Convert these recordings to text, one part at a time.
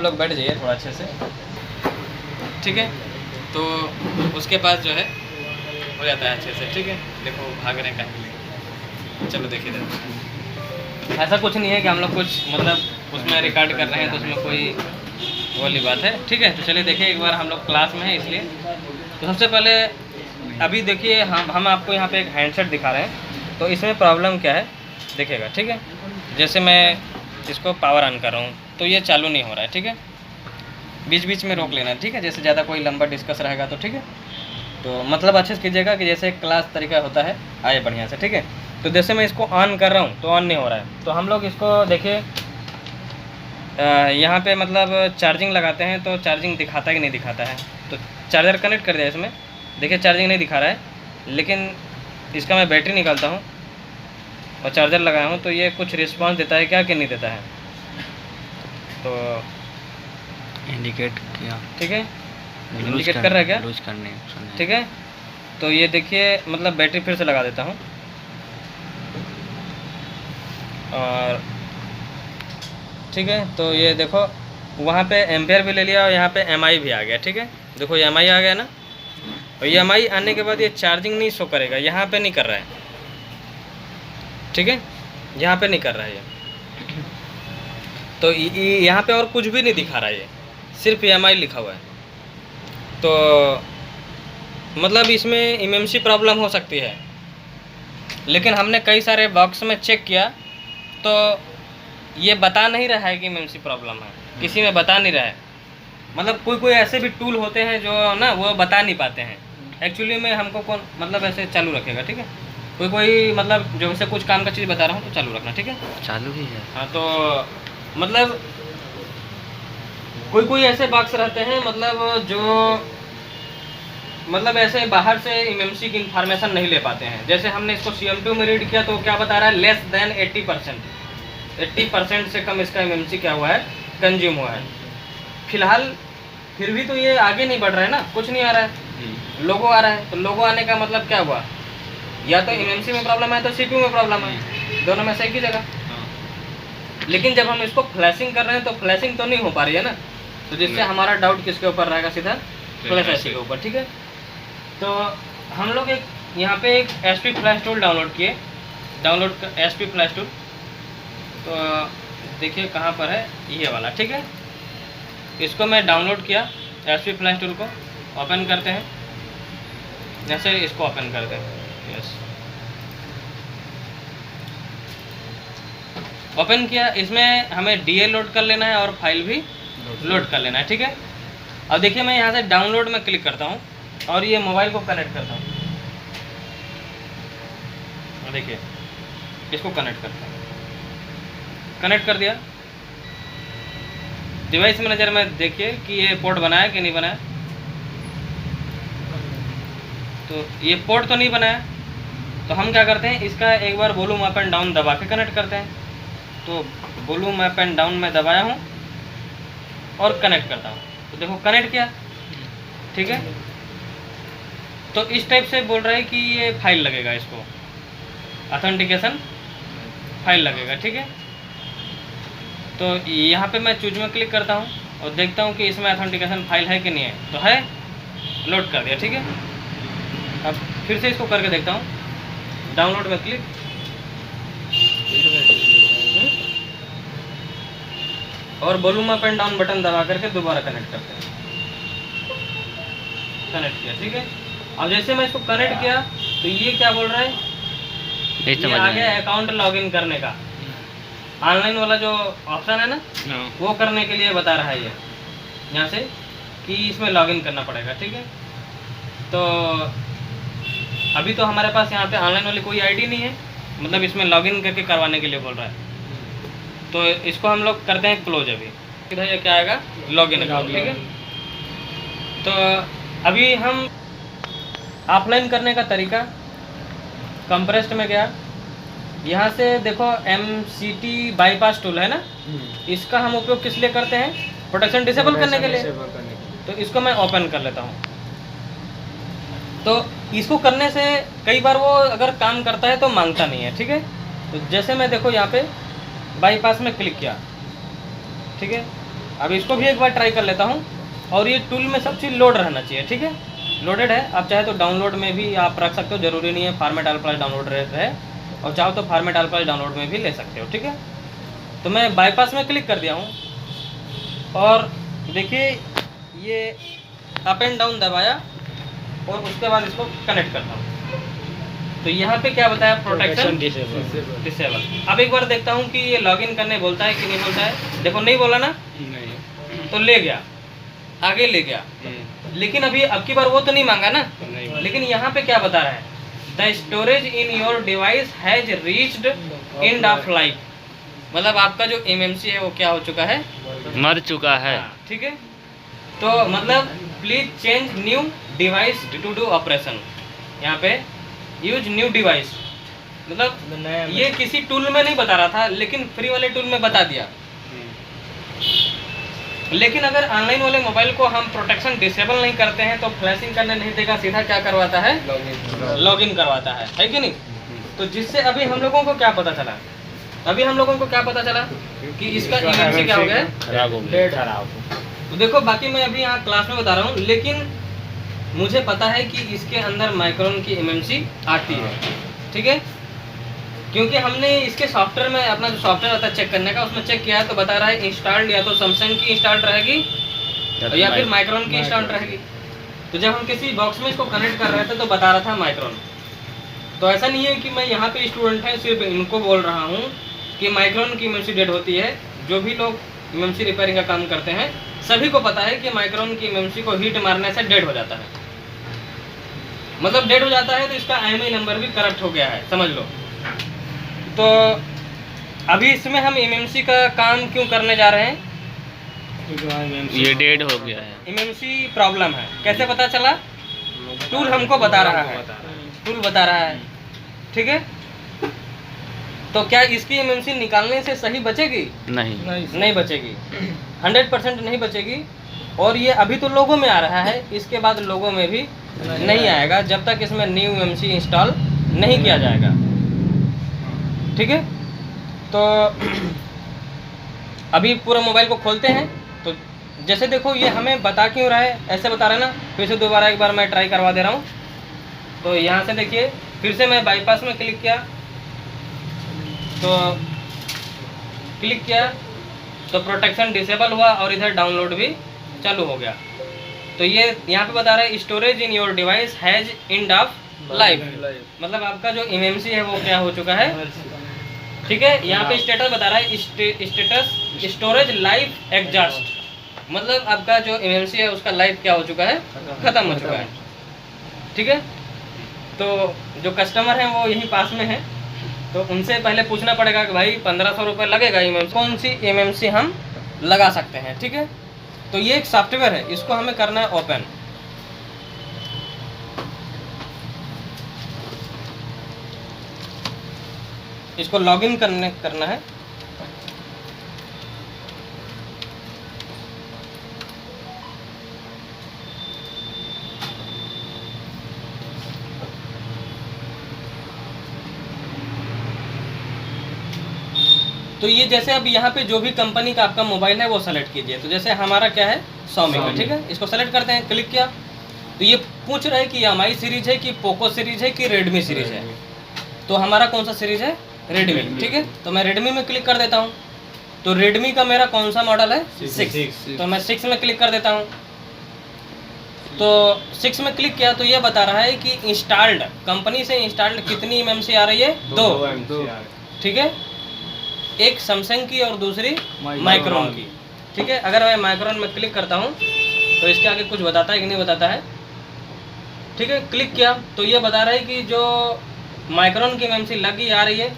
लोग बैठ जाइए थोड़ा अच्छे से, ठीक है। तो उसके पास जो है हो जाता है अच्छे से, ठीक है। देखो भाग रहे हैं कहीं के लिए, चलो देखिए जरा। ऐसा कुछ नहीं है कि हम लोग कुछ मतलब उसमें रिकॉर्ड कर रहे हैं तो उसमें कोई वो वाली बात है, ठीक है। तो चलिए देखिए, एक बार हम लोग क्लास में हैं इसलिए। तो सबसे पहले अभी देखिए हम आपको यहाँ पे एक हैंडसेट दिखा रहे हैं, तो इसमें प्रॉब्लम क्या है देखिएगा, ठीक है। जैसे मैं इसको पावर ऑन कर रहा हूँ तो ये चालू नहीं हो रहा है, ठीक है। बीच बीच में रोक लेना, ठीक है। जैसे ज़्यादा कोई लंबा डिस्कस रहेगा तो ठीक है, तो मतलब अच्छे से कीजिएगा कि जैसे क्लास तरीका होता है आए बढ़िया से, ठीक है। तो जैसे मैं इसको ऑन कर रहा हूँ तो ऑन नहीं हो रहा है, तो हम लोग इसको देखिए यहाँ पे मतलब चार्जिंग लगाते हैं तो चार्जिंग दिखाता है कि नहीं दिखाता है। तो चार्जर कनेक्ट कर दिया इसमें, देखिए चार्जिंग नहीं दिखा रहा है, लेकिन इसका मैं बैटरी निकालता हूँ और चार्जर लगाया हूँ तो ये कुछ रिस्पांस देता है क्या कि नहीं देता है। तो इंडिकेट किया, ठीक है, इंडिकेट कर रहा है क्या, लूज करने, ठीक है। तो ये देखिए मतलब बैटरी फिर से लगा देता हूँ और ठीक है। तो ये देखो वहाँ पे एम्पेयर भी ले लिया और यहाँ पे एमआई भी आ गया, ठीक है। देखो ये एमआई आ गया ना, और ये एमआई आने के बाद ये चार्जिंग नहीं शो करेगा, यहाँ पे नहीं कर रहा है, ठीक है, यहाँ पे नहीं कर रहा है ये। तो यहाँ पे और कुछ भी नहीं दिखा रहा है, ये सिर्फ एमआई लिखा हुआ है। तो मतलब इसमें एमएमसी प्रॉब्लम हो सकती है, लेकिन हमने कई सारे बॉक्स में चेक किया तो ये बता नहीं रहा है कि एमएमसी प्रॉब्लम है, किसी में बता नहीं रहा है। मतलब कोई कोई ऐसे भी टूल होते हैं जो ना वो बता नहीं पाते हैं एक्चुअली में हमको कौन मतलब ऐसे चालू रखेगा, ठीक है। कोई कोई मतलब जो से कुछ काम का चीज़ बता रहा हूँ तो चालू रखना, ठीक है। चालू ही है। हाँ, तो मतलब कोई कोई ऐसे बॉक्स रहते हैं मतलब जो मतलब ऐसे बाहर से एमएमसी की इंफॉर्मेशन नहीं ले पाते हैं। जैसे हमने इसको CM2 में रीड किया तो क्या बता रहा है, लेस देन 80% से कम इसका एमएमसी क्या हुआ है, कंज्यूम हुआ है। फिलहाल फिर भी तो ये आगे नहीं बढ़ रहा है ना, कुछ नहीं आ रहा है, लोगो आ रहा है। तो लोगो आने का मतलब क्या हुआ, या तो एमएमसी में प्रॉब्लम है तो CPU में प्रॉब्लम है, दोनों में से एक ही जगह। लेकिन जब हम इसको फ्लैशिंग कर रहे हैं तो फ्लैशिंग तो नहीं हो पा रही है ना, तो जिससे हमारा डाउट किसके ऊपर रहेगा, सीधा फ्लैश ऐसी के ऊपर, ठीक है। तो हम लोग एक यहाँ पे एक SP फ्लैश टूल डाउनलोड किए, SP फ्लैश टूल। तो देखिए कहाँ पर है, ये वाला, ठीक है। इसको मैं डाउनलोड किया, SP फ्लैश टूल को ओपन करते हैं, जैसे इसको ओपन करते हैं, यस ओपन किया। इसमें हमें DA लोड कर लेना है और फाइल भी लोड कर लेना है, ठीक है। अब देखिए मैं यहाँ से डाउनलोड में क्लिक करता हूँ और ये मोबाइल को कनेक्ट करता हूँ, देखिए इसको कनेक्ट करता हूँ, कनेक्ट कर दिया। डिवाइस मैनेजर में देखिए कि ये पोर्ट बनाया कि नहीं बनाया, तो ये पोर्ट तो नहीं बनाया। तो हम क्या करते हैं, इसका एक बार वॉल्यूम अप एंड डाउन दबा के कनेक्ट करते हैं। तो वॉल्यूम अप एंड डाउन में दबाया हूँ और कनेक्ट करता हूँ, तो देखो कनेक्ट किया, ठीक है। तो इस टाइप से बोल रहा है कि ये फाइल लगेगा, इसको ऑथेंटिकेशन फाइल लगेगा, ठीक है। तो यहाँ पे मैं चूज में क्लिक करता हूँ और देखता हूँ कि इसमें ऑथेंटिकेशन फाइल है कि नहीं है, तो है, लोड कर दिया, ठीक है। अब फिर से इसको करके देखता हूँ, डाउनलोड में क्लिक, और volume up and down button दबा करके दोबारा कनेक्ट करते हैं, कनेक्ट किया, ठीक है। अब जैसे मैं इसको कनेक्ट किया तो ये क्या बोल रहा है, ये आ गया अकाउंट लॉगिन करने का, ऑनलाइन वाला जो ऑप्शन है ना, वो करने के लिए बता रहा है ये यहाँ से कि इसमें लॉगिन करना पड़ेगा, ठीक है। तो अभी तो हमारे पास यहाँ पे ऑनलाइन वाली कोई आईडी नहीं है, मतलब इसमें लॉगिन करके करवाने के लिए बोल रहा है। तो इसको हम लोग करते हैं क्लोज। अभी इधर ये क्या आएगा, लॉगिन अकाउंट, ठीक है। तो अभी हम ऑफलाइन करने का तरीका, कंप्रेस्ड में गया, यहाँ से देखो MCT बाईपास टूल है ना, इसका हम उपयोग किस लिए करते हैं, प्रोटेक्शन डिसेबल करने के लिए। तो इसको मैं ओपन कर लेता हूँ। तो इसको करने से कई बार वो अगर काम करता है तो मांगता नहीं है, ठीक है। तो जैसे मैं देखो यहाँ पे बाईपास में क्लिक किया, ठीक है। अब इसको भी एक बार ट्राई कर लेता हूँ। और ये टूल में सब चीज़ लोड रहना चाहिए, ठीक है, लोडेड है। आप चाहे तो डाउनलोड में भी आप रख सकते हो, ज़रूरी नहीं है फॉर्मेट ऑल प्लस डाउनलोड रहे, और चाहो तो फॉर्मेट ऑल प्लस डाउनलोड में भी ले सकते हो, ठीक है। तो मैं बाईपास में क्लिक कर दिया हूँ और देखिए ये अप एंड डाउन दबाया और उसके बाद इसको कनेक्ट करता हूँ। तो यहाँ पे क्या बताया, प्रोटेक्शन डिसेबल। अब एक बार देखता हूँ कि ये लॉगिन करने बोलता है कि नहीं बोलता है। देखो नहीं बोला ना, नहीं। तो ले गया, आगे ले गया। लेकिन अभी अब की बार वो तो नहीं मांगा ना, लेकिन यहाँ पे क्या बता रहा है, the storage in your device has reached end of life. मतलब आपका जो एमएमसी है वो क्या हो चुका है, मर चुका है। ठीक है। तो मतलब please change new device to do operation. यहाँ पे यूज न्यू डिवाइस, मतलब ये किसी टूल में नहीं बता रहा था, लेकिन फ्री वाले टूल में बता दिया। लेकिन अगर ऑनलाइन वाले मोबाइल को हम प्रोटेक्शन डिसेबल नहीं करते हैं तो फ्लैशिंग करने नहीं देगा, सीधा क्या करवाता है, लॉगिन करवाता है कि नहीं। तो जिससे अभी हम लोगों को क्या पता चला, अभी हम लोगों को क्या पता चला कि इसका एमएमसी क्या हो गया, खराब हो गया। तो देखो बाकी मैं अभी यहाँ क्लास में बता रहा हूँ, लेकिन मुझे पता है कि इसके अंदर माइक्रोन की एमएमसी आती है, ठीक है। क्योंकि हमने इसके सॉफ्टवेयर में अपना जो सॉफ्टवेयर आता है चेक करने का, उसमें चेक किया है तो बता रहा है इंस्टॉल्ड या तो सैमसंग की इंस्टॉल्ड रहेगी या फिर माइक्रोन की इंस्टॉल्ड रहेगी। तो जब हम किसी बॉक्स में इसको कनेक्ट कर रहे थे तो बता रहा था माइक्रोन। तो ऐसा नहीं है कि मैं यहाँ पे स्टूडेंट हैं सिर्फ इनको बोल रहा हूँ कि माइक्रोन की एमएमसी डेड होती है। जो भी लोग एमएमसी रिपेयरिंग का काम करते हैं सभी को पता है कि माइक्रोन की एमएमसी को हीट मारने से डेड हो जाता है। मतलब डेड हो जाता है तो इसका IMEI नंबर भी करप्ट हो गया है, समझ लो। तो अभी इसमें हम एमएमसी का काम क्यों करने जा रहे हैं, ये डेड हो गया है, एमएमसी प्रॉब्लम है। कैसे पता चला, टूल हमको बता रहा है, टूल बता रहा है, ठीक है। तो क्या इसकी एमएमसी निकालने से सही बचेगी, नहीं बचेगी, 100% नहीं बचेगी। और ये अभी तो लोगों में आ रहा है, इसके बाद लोगों में भी नहीं आएगा जब तक इसमें न्यू एमएमसी इंस्टॉल नहीं किया जाएगा, ठीक है। तो अभी पूरा मोबाइल को खोलते हैं। तो जैसे देखो ये हमें बता क्यों रहा है, ऐसे बता रहा है ना, फिर से दोबारा एक बार मैं ट्राई करवा दे रहा हूँ। तो यहाँ से देखिए फिर से मैं बाईपास में क्लिक किया, तो क्लिक किया तो प्रोटेक्शन डिसेबल हुआ और इधर डाउनलोड भी चालू हो गया। तो ये यहाँ पे बता रहा है storage in your device has end of life, मतलब आपका जो एमएमसी है वो क्या हो चुका है, ठीक है। यहाँ पे स्टेटस बता रहा है स्टेटस स्टोरेज लाइफ एग्जॉस्ट, मतलब आपका जो एमएमसी है उसका लाइफ क्या हो चुका है, खत्म हो चुका है, ठीक है। तो जो कस्टमर हैं वो यहीं पास में है, तो उनसे पहले पूछना पड़ेगा कि भाई 1500 रुपये लगेगा एमएमसी, कौन सी एमएमसी हम लगा सकते हैं, ठीक है। तो ये एक सॉफ्टवेयर है, इसको हमें करना है ओपन। इसको लॉगिन करना है। तो ये जैसे अब यहाँ पे जो भी कंपनी का आपका मोबाइल है वो सेलेक्ट कीजिए। तो जैसे हमारा क्या है, Xiaomi का, ठीक है। इसको सेलेक्ट करते हैं, क्लिक किया तो ये पूछ रहा है कि MI सीरीज है कि पोको सीरीज है कि रेडमी सीरीज है। तो हमारा कौन सा सीरीज है, रेडमी, ठीक है। तो मैं रेडमी में क्लिक कर देता हूँ। तो रेडमी का मेरा कौन सा मॉडल है, 6। तो मैं 6 में क्लिक कर देता हूँ। तो 6 में क्लिक किया तो ये बता रहा है कि इंस्टॉल्ड, कंपनी से इंस्टॉल्ड कितनी एमएमसी आ रही है, 2, ठीक है। एक सैमसंग की और दूसरी माइक्रोन की, ठीक है। अगर मैं माइक्रोन में क्लिक करता हूँ तो इसके आगे कुछ बताता है कि नहीं बताता है, ठीक है। क्लिक किया तो ये बता रहा है कि जो माइक्रोन की एमएमसी लगी आ रही है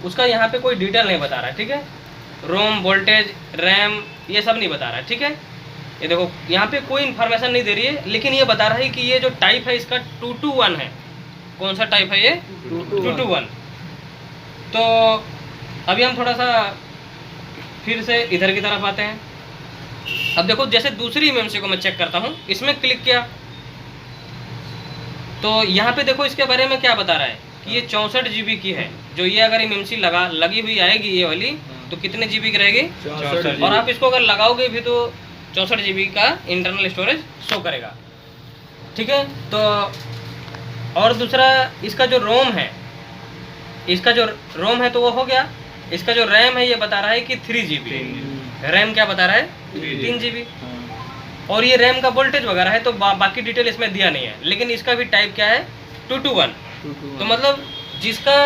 उसका यहाँ पे कोई डिटेल नहीं बता रहा है, ठीक है। रोम, वोल्टेज, रैम ये सब नहीं बता रहा है, ठीक है। ये देखो यहाँ पे कोई इन्फॉर्मेशन नहीं दे रही है, लेकिन ये बता रहा है कि ये जो टाइप है इसका 221 है। कौन सा टाइप है ये, 221। तो अभी हम थोड़ा सा फिर से इधर की तरफ आते हैं। अब देखो जैसे दूसरी एमएमसी को मैं चेक करता हूँ, इसमें क्लिक किया तो यहाँ पे देखो इसके बारे में क्या बता रहा है कि ये 64 GB की है। जो ये अगर एमएमसी लगी हुई आएगी ये वाली तो कितने GB की रहेगी? 64। और आप इसको अगर लगाओगे भी तो 64 GB का इंटरनल स्टोरेज शो करेगा। ठीक है, तो और दूसरा इसका जो रोम है, तो वो हो गया। इसका जो रैम है ये बता रहा है कि 3 GB। रैम क्या बता रहा है? 3 GB। और ये रैम का वोल्टेज वगैरह है तो बाकी डिटेल इसमें दिया नहीं है, लेकिन इसका भी टाइप क्या है? 221। तो मतलब जिसका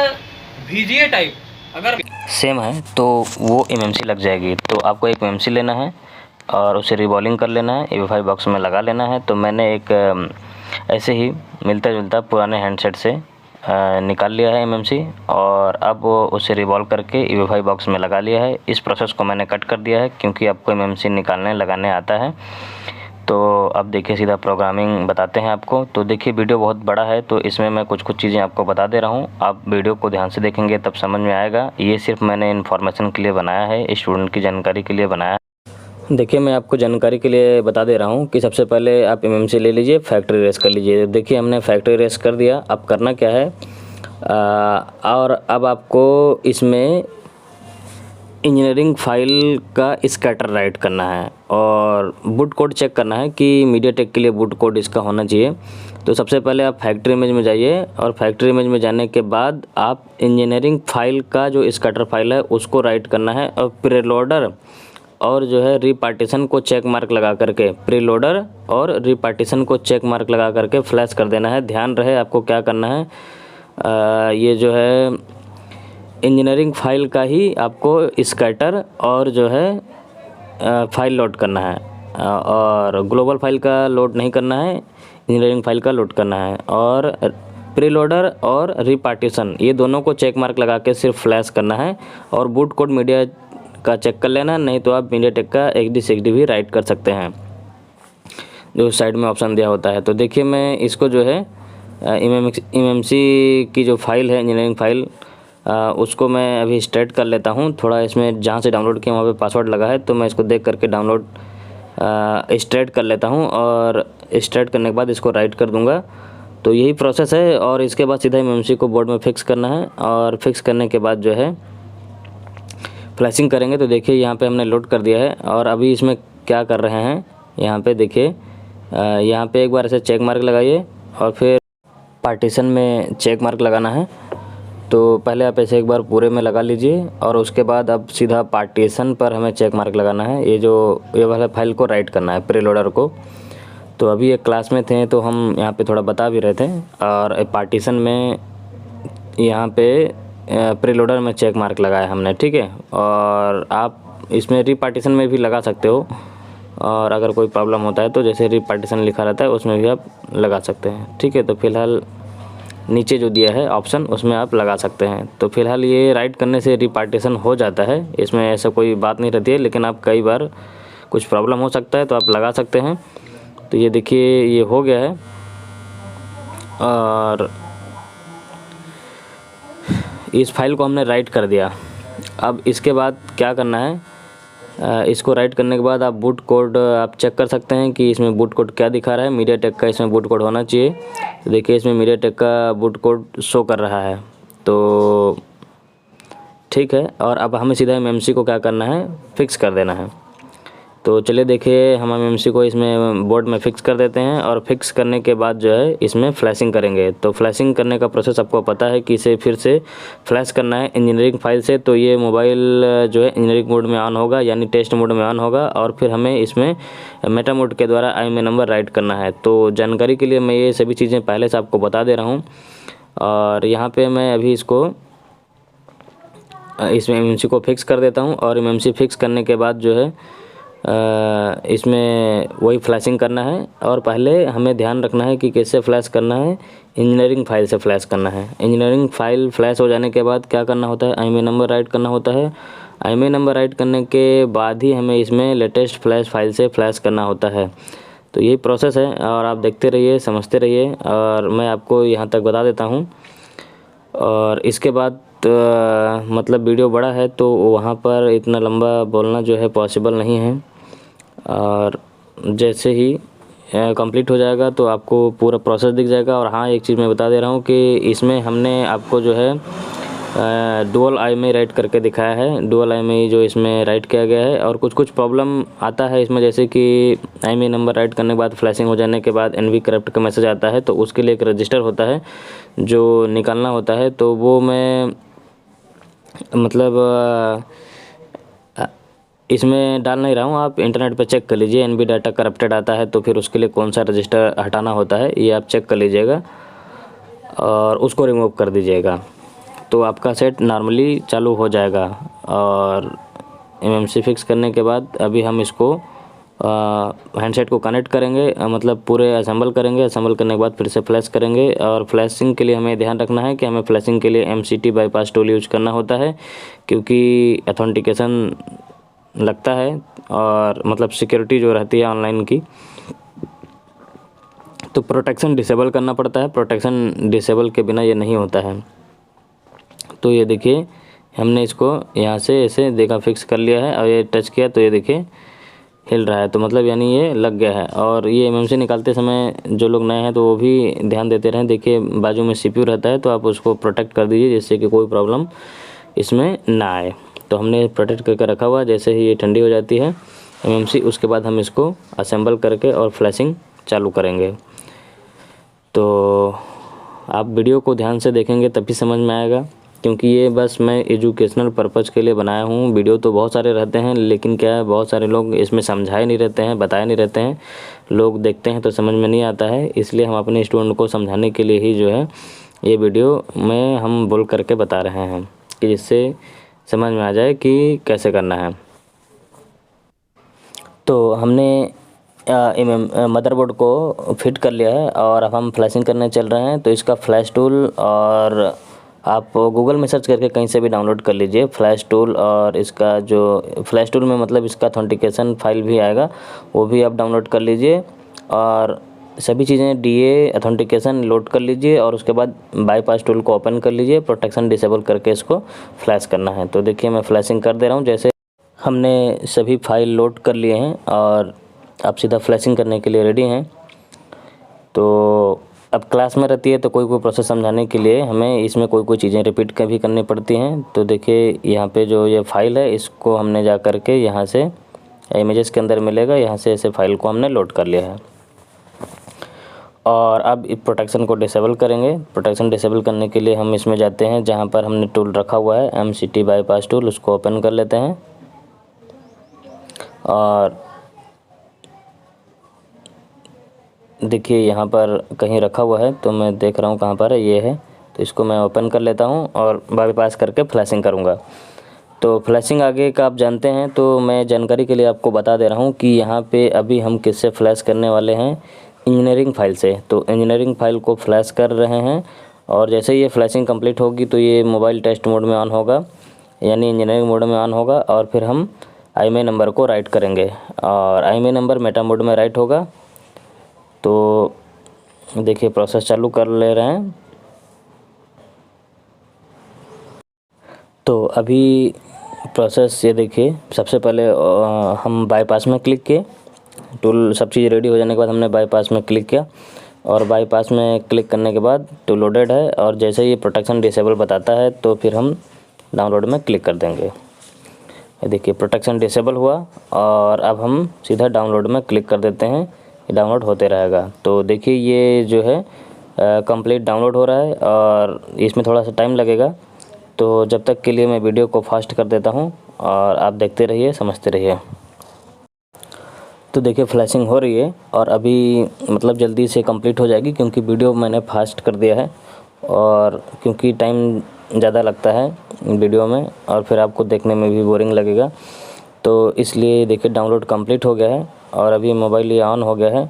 VGA टाइप अगर सेम है तो वो MMC लग जाएगी। तो आपको एक MMC लेना है और उसे रिबॉलिंग कर लेना है, AV5 बॉक्स में लगा लेना है। तो मैंने एक ऐसे ही मिलता जुलता पुराने हैंडसेट से निकाल लिया है MMC और अब उसे रिवॉल्व करके AV5 बॉक्स में लगा लिया है। इस प्रोसेस को मैंने कट कर दिया है क्योंकि आपको MMC निकालने लगाने आता है। तो अब देखिए सीधा प्रोग्रामिंग बताते हैं आपको। तो देखिए वीडियो बहुत बड़ा है तो इसमें मैं कुछ चीज़ें आपको बता दे रहा हूँ, आप वीडियो को ध्यान से देखेंगे तब समझ में आएगा। ये सिर्फ मैंने इन्फॉर्मेशन के लिए बनाया है, स्टूडेंट की जानकारी के लिए बनाया है। देखिए मैं आपको जानकारी के लिए बता दे रहा हूँ कि सबसे पहले आप MMC ले लीजिए, फैक्ट्री रेस कर लीजिए। देखिए हमने फैक्ट्री रेस कर दिया। अब करना क्या है, और अब आपको इसमें इंजीनियरिंग फाइल का स्कैटर राइट करना है और बूट कोड चेक करना है कि मीडियाटेक के लिए बूट कोड इसका होना चाहिए। तो सबसे पहले आप फैक्ट्री इमेज में जाइए और फैक्ट्री इमेज में जाने के बाद आप इंजीनियरिंग फाइल का जो स्कैटर फाइल है उसको राइट करना है और प्रीलोडर और जो है रीपार्टीशन को चेक मार्क लगा करके, प्रीलोडर और रीपार्टीशन को चेक मार्क लगा करके फ्लैश कर देना है। ध्यान रहे आपको क्या करना है, ये जो है इंजीनियरिंग फाइल का ही आपको स्कैटर और जो है फाइल लोड करना है और ग्लोबल फाइल का लोड नहीं करना है, इंजीनियरिंग फाइल का लोड करना है। और प्रीलोडर और रीपार्टीशन ये दोनों को चेक मार्क लगा के सिर्फ फ्लैश करना है और बूट कोड मीडिया का चेक कर लेना, नहीं तो आप मीडियाटेक का XD60 भी राइट कर सकते हैं जो साइड में ऑप्शन दिया होता है। तो देखिए मैं इसको जो है MMC की जो फाइल है इंजीनियरिंग फाइल उसको मैं अभी स्टार्ट कर लेता हूँ। थोड़ा इसमें जहाँ से डाउनलोड किया वहाँ पे पासवर्ड लगा है तो मैं इसको देख करके डाउनलोड स्टार्ट कर लेता हूँ और स्टार्ट करने के बाद इसको राइट कर दूँगा। तो यही प्रोसेस है और इसके बाद सीधा MMC को बोर्ड में फिक्स करना है और फिक्स करने के बाद जो है फ्लैशिंग करेंगे। तो देखिए यहाँ पे हमने लोड कर दिया है और अभी इसमें क्या कर रहे हैं, यहाँ पे देखिए यहाँ पे एक बार ऐसे चेक मार्क लगाइए और फिर पार्टीशन में चेक मार्क लगाना है। तो पहले आप ऐसे एक बार पूरे में लगा लीजिए और उसके बाद अब सीधा पार्टीशन पर हमें चेक मार्क लगाना है। ये वाला फाइल को राइट करना है, प्रीलोडर को। तो अभी एक क्लास में थे तो हम यहाँ पे थोड़ा बता भी रहे थे और पार्टीशन में यहाँ पे प्रीलोडर में चेक मार्क लगाया हमने, ठीक है। और आप इसमें रीपार्टीशन में भी लगा सकते हो और अगर कोई प्रॉब्लम होता है तो जैसे रीपार्टीशन लिखा रहता है उसमें भी आप लगा सकते हैं, ठीक है। तो फिलहाल नीचे जो दिया है ऑप्शन उसमें आप लगा सकते हैं। तो फिलहाल ये राइट करने से रीपार्टीशन हो जाता है, इसमें ऐसा कोई बात नहीं रहती है, लेकिन आप कई बार कुछ प्रॉब्लम हो सकता है तो आप लगा सकते हैं। तो ये देखिए ये हो गया है और इस फाइल को हमने राइट कर दिया। अब इसके बाद क्या करना है, इसको राइट करने के बाद आप बूट कोड आप चेक कर सकते हैं कि इसमें बूट कोड क्या दिखा रहा है। मीडियाटेक का इसमें बूट कोड होना चाहिए। तो देखिए इसमें मीडियाटेक का बूट कोड शो कर रहा है, तो ठीक है। और अब हमें सीधा MMC को क्या करना है, फिक्स कर देना है। तो चलिए देखिए हम MMC को इसमें बोर्ड में फ़िक्स कर देते हैं और फिक्स करने के बाद जो है इसमें फ्लैशिंग करेंगे। तो फ्लैशिंग करने का प्रोसेस आपको पता है कि इसे फिर से फ्लैश करना है इंजीनियरिंग फाइल से। तो ये मोबाइल जो है इंजीनियरिंग मोड में ऑन होगा, यानी टेस्ट मोड में ऑन होगा और फिर हमें इसमें मेटा मोड के द्वारा IMEI नंबर राइट करना है। तो जानकारी के लिए मैं ये सभी चीज़ें पहले से आपको बता दे रहा हूँ और यहाँ पर मैं अभी इसको इसमें MMC को फिक्स कर देता हूँ और MMC फिक्स करने के बाद जो है इसमें वही फ्लैशिंग करना है। और पहले हमें ध्यान रखना है कि कैसे फ्लैश करना है, इंजीनियरिंग फाइल से फ्लैश करना है। इंजीनियरिंग फाइल फ्लैश हो जाने के बाद क्या करना होता है, IMEI नंबर राइट करना होता है। IMEI नंबर राइट करने के बाद ही हमें इसमें लेटेस्ट फ्लैश फाइल से फ्लैश करना होता है। तो यही प्रोसेस है और आप देखते रहिए, समझते रहिए और मैं आपको यहाँ तक बता देता हूँ। और इसके बाद मतलब वीडियो बड़ा है तो वहाँ पर इतना लंबा बोलना जो है पॉसिबल नहीं है और जैसे ही कंप्लीट हो जाएगा तो आपको पूरा प्रोसेस दिख जाएगा। और हाँ, एक चीज़ मैं बता दे रहा हूँ कि इसमें हमने आपको जो है डुअल आई में राइट करके दिखाया है, डुअल आई में जो इसमें राइट किया गया है। और कुछ प्रॉब्लम आता है इसमें, जैसे कि आई नंबर राइट करने के बाद फ्लैशिंग हो जाने के बाद NV करप्ट का मैसेज आता है, तो उसके लिए एक रजिस्टर होता है जो निकालना होता है। तो वो मैं मतलब इसमें डाल नहीं रहा हूँ, आप इंटरनेट पर चेक कर लीजिए। NV डाटा करप्टेड आता है तो फिर उसके लिए कौन सा रजिस्टर हटाना होता है ये आप चेक कर लीजिएगा और उसको रिमूव कर दीजिएगा, तो आपका सेट नॉर्मली चालू हो जाएगा। और MMC फिक्स करने के बाद अभी हम इसको हैंडसेट को कनेक्ट करेंगे, मतलब पूरे असेंबल करेंगे। असेंबल करने के बाद फिर से फ्लैश करेंगे। और फ्लैशिंग के लिए हमें ध्यान रखना है कि हमें फ्लैशिंग के लिए MCT बाईपास टूल यूज करना होता है, क्योंकि ऑथेंटिकेशन लगता है और मतलब सिक्योरिटी जो रहती है ऑनलाइन की, तो प्रोटेक्शन डिसेबल करना पड़ता है। प्रोटेक्शन डिसेबल के बिना ये नहीं होता है। तो ये देखिए हमने इसको यहाँ से ऐसे देखा फिक्स कर लिया है और ये टच किया तो ये देखिए हिल रहा है, तो मतलब यानी ये लग गया है। और ये MMC निकालते समय जो लोग नए हैं तो वो भी ध्यान देते रहें। देखिए बाजू में CPU रहता है तो आप उसको प्रोटेक्ट कर दीजिए जिससे कि कोई प्रॉब्लम इसमें ना आए। तो हमने प्रोटेक्ट करके रखा हुआ। जैसे ही ये ठंडी हो जाती है MMC, उसके बाद हम इसको असेंबल करके और फ्लैशिंग चालू करेंगे। तो आप वीडियो को ध्यान से देखेंगे तभी समझ में आएगा, क्योंकि ये बस मैं एजुकेशनल पर्पज़ के लिए बनाया हूँ। वीडियो तो बहुत सारे रहते हैं, लेकिन क्या है बहुत सारे लोग इसमें समझाए नहीं रहते हैं, बताए नहीं रहते हैं। लोग देखते हैं तो समझ में नहीं आता है, इसलिए हम अपने स्टूडेंट को समझाने के लिए ही जो है ये वीडियो में हम बोल करके बता रहे हैं कि जिससे समझ में आ जाए कि कैसे करना है। तो हमने मदरबोर्ड को फिट कर लिया है और अब हम फ्लैशिंग करने चल रहे हैं। तो इसका फ्लैश टूल और आप गूगल में सर्च करके कहीं से भी डाउनलोड कर लीजिए फ्लैश टूल। और इसका जो फ्लैश टूल में मतलब इसका ऑथेंटिकेशन फाइल भी आएगा, वो भी आप डाउनलोड कर लीजिए। और सभी चीज़ें DA ऑथेंटिकेशन लोड कर लीजिए और उसके बाद बाईपास टूल को ओपन कर लीजिए। प्रोटेक्शन डिसेबल करके इसको फ्लैश करना है। तो देखिए मैं फ्लैशिंग कर दे रहा हूँ। जैसे हमने सभी फाइल लोड कर लिए हैं और अब सीधा फ्लैशिंग करने के लिए रेडी हैं। तो अब क्लास में रहती है तो कोई प्रोसेस समझाने के लिए हमें इसमें कोई चीज़ें रिपीट भी करनी पड़ती हैं। तो देखिए यहाँ पे जो ये फाइल है इसको हमने जा कर के यहाँ से इमेजेस के अंदर मिलेगा, यहाँ से ऐसे फाइल को हमने लोड कर लिया है। और अब इस प्रोटेक्शन को डिसेबल करेंगे। प्रोटेक्शन डिसेबल करने के लिए हम इसमें जाते हैं जहाँ पर हमने टूल रखा हुआ है MCT बाईपास टूल, उसको ओपन कर लेते हैं। और देखिए यहाँ पर कहीं रखा हुआ है तो मैं देख रहा हूँ कहाँ पर है, ये है। तो इसको मैं ओपन कर लेता हूँ और बाईपास करके फ्लैशिंग करूँगा। तो फ्लैशिंग आगे का आप जानते हैं, तो मैं जानकारी के लिए आपको बता दे रहा हूँ कि यहाँ पे अभी हम किससे फ्लैश करने वाले हैं, इंजीनियरिंग फाइल से। तो इंजीनियरिंग फाइल को फ्लैश कर रहे हैं और जैसे ये फ्लैशिंग कंप्लीट होगी तो ये मोबाइल टेस्ट मोड में ऑन होगा, यानी इंजीनियरिंग मोड में ऑन होगा। और फिर हम IMEI नंबर को राइट करेंगे और IMEI नंबर मेटा मोड में राइट होगा। तो देखिए प्रोसेस चालू कर ले रहे हैं। तो अभी प्रोसेस ये देखिए, सबसे पहले हम बाईपास में क्लिक किए। टूल सब चीज़ रेडी हो जाने के बाद हमने बाईपास में क्लिक किया और बाईपास में क्लिक करने के बाद टूल लोडेड है। और जैसे ये प्रोटेक्शन डिसेबल बताता है तो फिर हम डाउनलोड में क्लिक कर देंगे। ये देखिए प्रोटेक्शन डिसेबल हुआ और अब हम सीधा डाउनलोड में क्लिक कर देते हैं, डाउनलोड होते रहेगा। तो देखिए ये जो है कंप्लीट डाउनलोड हो रहा है और इसमें थोड़ा सा टाइम लगेगा। तो जब तक के लिए मैं वीडियो को फास्ट कर देता हूँ और आप देखते रहिए, समझते रहिए। तो देखिए फ्लैशिंग हो रही है और अभी मतलब जल्दी से कंप्लीट हो जाएगी, क्योंकि वीडियो मैंने फास्ट कर दिया है और क्योंकि टाइम ज़्यादा लगता है वीडियो में और फिर आपको देखने में भी बोरिंग लगेगा। तो इसलिए देखिए डाउनलोड कंप्लीट हो गया है और अभी मोबाइल ये ऑन हो गया है।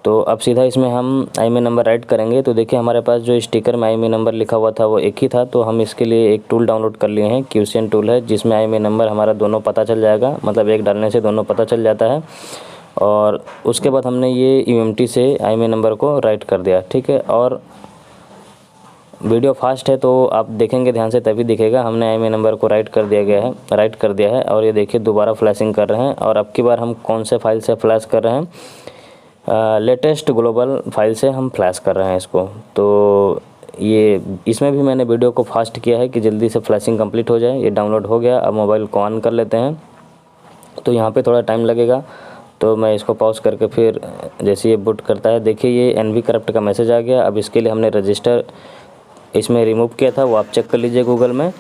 तो अब सीधा इसमें हम IMEI नंबर राइट करेंगे। तो देखिए हमारे पास जो स्टिकर में IMEI नंबर लिखा हुआ था वो एक ही था, तो हम इसके लिए एक टूल डाउनलोड कर लिए हैं, QCN टूल है, जिसमें IMEI नंबर हमारा दोनों पता चल जाएगा, मतलब एक डालने से दोनों पता चल जाता है। और उसके बाद हमने ये UMT से IMEI नंबर को राइट कर दिया, ठीक है। और वीडियो फास्ट है तो आप देखेंगे ध्यान से तभी दिखेगा। हमने IMEI नंबर को राइट कर दिया है और ये देखिए दोबारा फ्लैशिंग कर रहे हैं। और अब की बार हम कौन से फाइल से फ्लैश कर रहे हैं, लेटेस्ट ग्लोबल फाइल से हम फ्लैश कर रहे हैं इसको। तो ये इसमें भी मैंने वीडियो को फास्ट किया है कि जल्दी से फ्लैशिंग कंप्लीट हो जाए। ये डाउनलोड हो गया, अब मोबाइल को ऑन कर लेते हैं। तो यहाँ पे थोड़ा टाइम लगेगा, तो मैं इसको पॉज करके फिर जैसे ये बूट करता है, देखिए ये NV करप्ट का मैसेज आ गया। अब इसके लिए हमने रजिस्टर इसमें रिमूव किया था, वो आप चेक कर लीजिए गूगल में।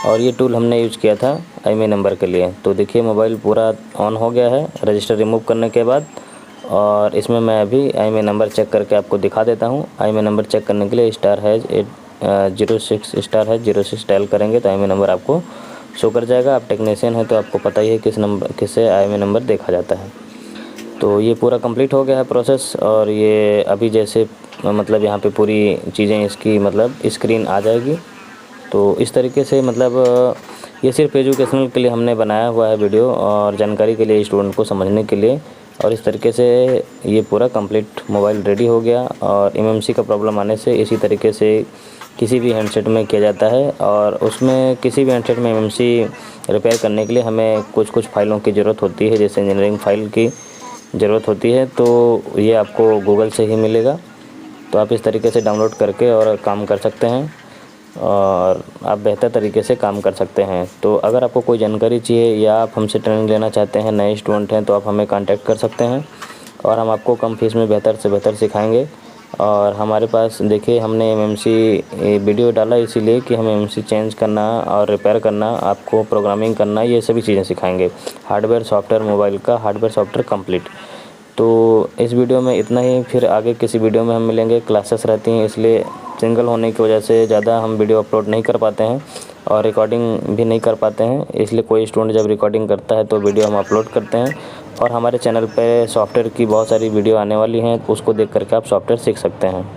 और ये टूल हमने यूज़ किया था IMEI नंबर के लिए। तो देखिए मोबाइल पूरा ऑन हो गया है रजिस्टर रिमूव करने के बाद। और इसमें मैं अभी IMEI नंबर चेक करके आपको दिखा देता हूँ। IMEI नंबर चेक करने के लिए *06 डायल करेंगे तो IMEI नंबर आपको शो कर जाएगा। आप टेक्नीशियन हैं तो आपको पता ही है किससे IMEI नंबर देखा जाता है। तो ये पूरा कंप्लीट हो गया है प्रोसेस। और ये अभी जैसे मतलब यहाँ पे पूरी चीज़ें इसकी मतलब स्क्रीन आ जाएगी। तो इस तरीके से मतलब ये सिर्फ एजुकेशनल के लिए हमने बनाया हुआ है वीडियो, और जानकारी के लिए स्टूडेंट को समझने के लिए। और इस तरीके से ये पूरा कंप्लीट मोबाइल रेडी हो गया। और MMC का प्रॉब्लम आने से इसी तरीके से किसी भी हैंडसेट में किया जाता है। और उसमें किसी भी हैंडसेट में MMC रिपेयर करने के लिए हमें कुछ फाइलों की ज़रूरत होती है, जैसे इंजीनियरिंग फाइल की ज़रूरत होती है। तो ये आपको गूगल से ही मिलेगा। तो आप इस तरीके से डाउनलोड करके और काम कर सकते हैं, और आप बेहतर तरीके से काम कर सकते हैं। तो अगर आपको कोई जानकारी चाहिए या आप हमसे ट्रेनिंग लेना चाहते हैं, नए स्टूडेंट हैं, तो आप हमें कांटेक्ट कर सकते हैं और हम आपको कम फीस में बेहतर से बेहतर सिखाएंगे। और हमारे पास देखिए हमने MMC वीडियो डाला इसीलिए कि हमें MMC चेंज करना और रिपेयर करना, आपको प्रोग्रामिंग करना, ये सभी चीज़ें सिखाएंगे। हार्डवेयर सॉफ्टवेयर, मोबाइल का हार्डवेयर सॉफ्टवेयर कंप्लीट। तो इस वीडियो में इतना ही, फिर आगे किसी वीडियो में हम मिलेंगे। क्लासेस रहती हैं इसलिए सिंगल होने की वजह से ज़्यादा हम वीडियो अपलोड नहीं कर पाते हैं और रिकॉर्डिंग भी नहीं कर पाते हैं। इसलिए कोई स्टूडेंट जब रिकॉर्डिंग करता है तो वीडियो हम अपलोड करते हैं। और हमारे चैनल पे सॉफ्टवेयर की बहुत सारी वीडियो आने वाली हैं, उसको देख करके आप सॉफ्टवेयर सीख सकते हैं।